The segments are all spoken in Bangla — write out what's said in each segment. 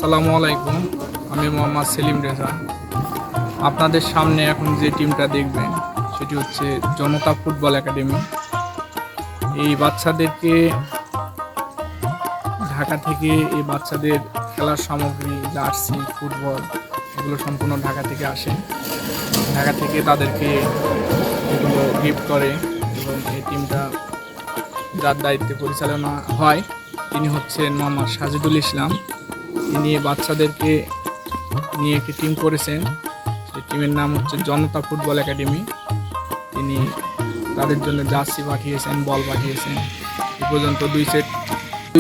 আসসালামু আলাইকুম, আমি মোহাম্মদ সেলিম রেজা। আপনাদের সামনে এখন যে টিমটা দেখবেন সেটি হচ্ছে জনতা ফুটবল একাডেমি। এই বাচ্চাদেরকে ঢাকা থেকে এই বাচ্চাদের খেলার সামগ্রী, জার্সি, ফুটবল এগুলো সম্পূর্ণ ঢাকা থেকে আসে। ঢাকা থেকে তাদেরকে এগুলো গিফট করে এবং এই টিমটা যার দায়িত্বে পরিচালনা হয় তিনি হচ্ছেন মোহাম্মদ সাজিদুল ইসলাম। তিনি বাচ্চাদেরকে নিয়ে একটি টিম করেছেন, সেই টিমের নাম হচ্ছে জনতা ফুটবল একাডেমি। তিনি তাদের জন্য জার্সি পাঠিয়েছেন, বল পাঠিয়েছেন। এ পর্যন্ত দুই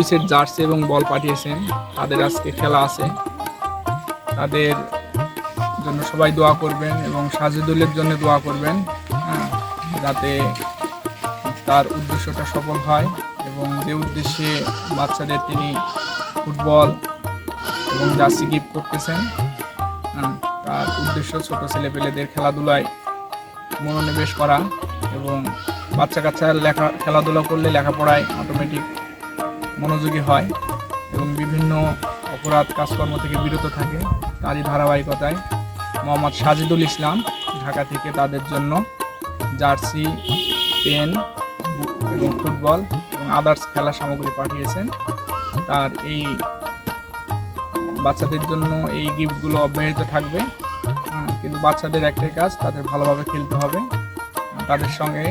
সেট জার্সি এবং বল পাঠিয়েছেন। তাদের আজকে খেলা আছে, তাদের জন্য সবাই দোয়া করবেন এবং সাজিদুলের জন্য দোয়া করবেন, যাতে তার উদ্দেশ্যটা সফল হয় এবং যে উদ্দেশ্যে বাচ্চাদের তিনি ফুটবল এবং জার্সি গিফট করতেছেন, তার উদ্দেশ্য ছোট ছেলেপেলেদের খেলাধুলায় মনোনিবেশ করা এবং বাচ্চা কাচ্চার খেলাধুলা করলে লেখাপড়ায় অটোমেটিক মনোযোগী হয় এবং বিভিন্ন অপরাধ কাজকর্ম থেকে বিরত থাকে। তারই ধারাবাহিকতায় মোহাম্মদ সাজিদুল ইসলাম ঢাকা থেকে তাদের জন্য জার্সি, পেন এবং ফুটবল এবং আদার্স খেলার সামগ্রী পাঠিয়েছেন। তার এই বাচ্চাদের জন্য এই গিফটগুলো অব্যাহত থাকবে, কিন্তু বাচ্চাদের একটাই কাজ, তাদের ভালোভাবে খেলতে হবে। তাদের সঙ্গে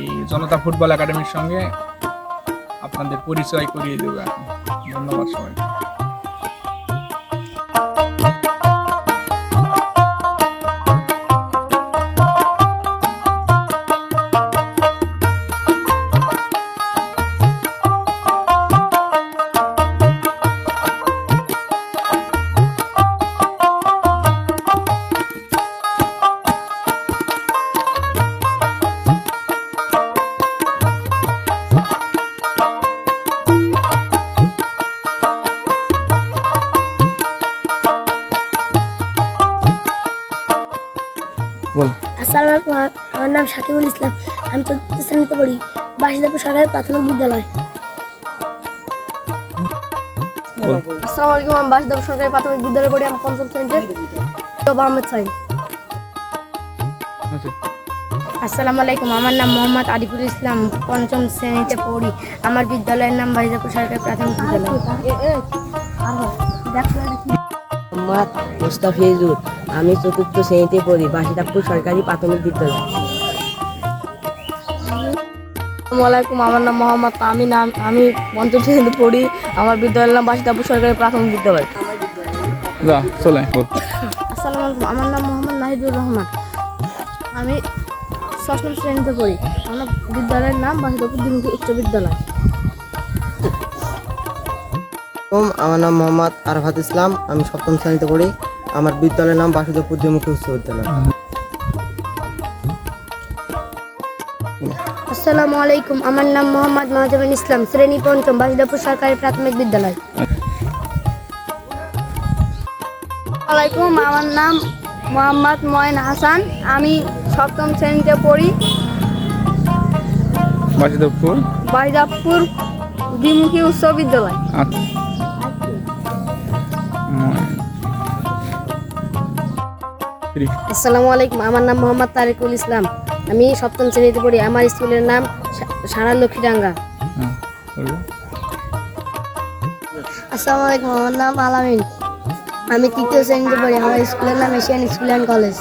এই জনতা ফুটবল একাডেমির সঙ্গে আপনাদের পরিচয় করিয়ে দেবে। ধন্যবাদ সবাই। আসসালামু আলাইকুম, আমার নাম সাকিবুল ইসলাম। আমি চতুর্থ শ্রেণীতে পড়ি, বাসিদাপুর সরকারি প্রাথমিক বিদ্যালয়। আসসালামু আলাইকুম, আমি বাসিদাপুর সরকারি প্রাথমিক বিদ্যালয়ে পড়ি। আমি পঞ্চম শ্রেণীতে। আহমেদ সাইদ। আসসালামু আলাইকুম, আমার নাম মোহাম্মদ আরিফুল ইসলাম, পঞ্চম শ্রেণীতে পড়ি। আমার বিদ্যালয়ের নাম বাসিদাপুর সরকারি প্রাথমিক বিদ্যালয়। মোহাম্মদ মুস্তাফিজুর, আমি চতুর্থ শ্রেণীতে পড়ি, বাসিদাপুর সরকারি প্রাথমিক বিদ্যালয়। আসসালামু আলাইকুম, আমার নাম মোহাম্মদ তামিম, আমি পঞ্চম শ্রেণীতে পড়ি। আমার বিদ্যালয়ের নাম বাসিদাপুর সরকারি প্রাথমিক বিদ্যালয়। আসসালামু আলাইকুম, আমার নাম মোহাম্মদ নাহিদুর রহমান, আমি ষষ্ঠ শ্রেণীতে পড়ি। আমার বিদ্যালয়ের নাম বাসিদাপুর দ্বিমুখী উচ্চ বিদ্যালয়। আমার নাম মোহাম্মদ আরফাত ইসলাম, আমি সপ্তম শ্রেণীতে পড়ি। আমার বিদ্যালয়ের নাম বাসুদেবপুর দ্বিমুখী উচ্চ বিদ্যালয়। আসসালামু আলাইকুম, আমার নাম মোহাম্মদ মাহজাবিন ইসলাম, শ্রেণী পঞ্চম, বাসিদাপুর সরকারি প্রাথমিক বিদ্যালয়। আলাইকুম, আমার নাম মোহাম্মদ ময়ন হাসান, আমি সপ্তম শ্রেণীতে পড়ি, বাসিদাপুর দ্বিমুখী উচ্চ বিদ্যালয়। আসসালামু আলাইকুম, আমার নাম মোহাম্মদ তারিকুল ইসলাম, আমি সপ্তম শ্রেণীতে পড়ি। আমার স্কুলের নাম সারা লক্ষ্মীডাঙ্গা। আসসালামু আলাইকুম, আমার নাম আলামিন, আমি তৃতীয় শ্রেণীতে পড়ি। আমার স্কুলের নাম এশিয়ান স্কুল অ্যান্ড কলেজ।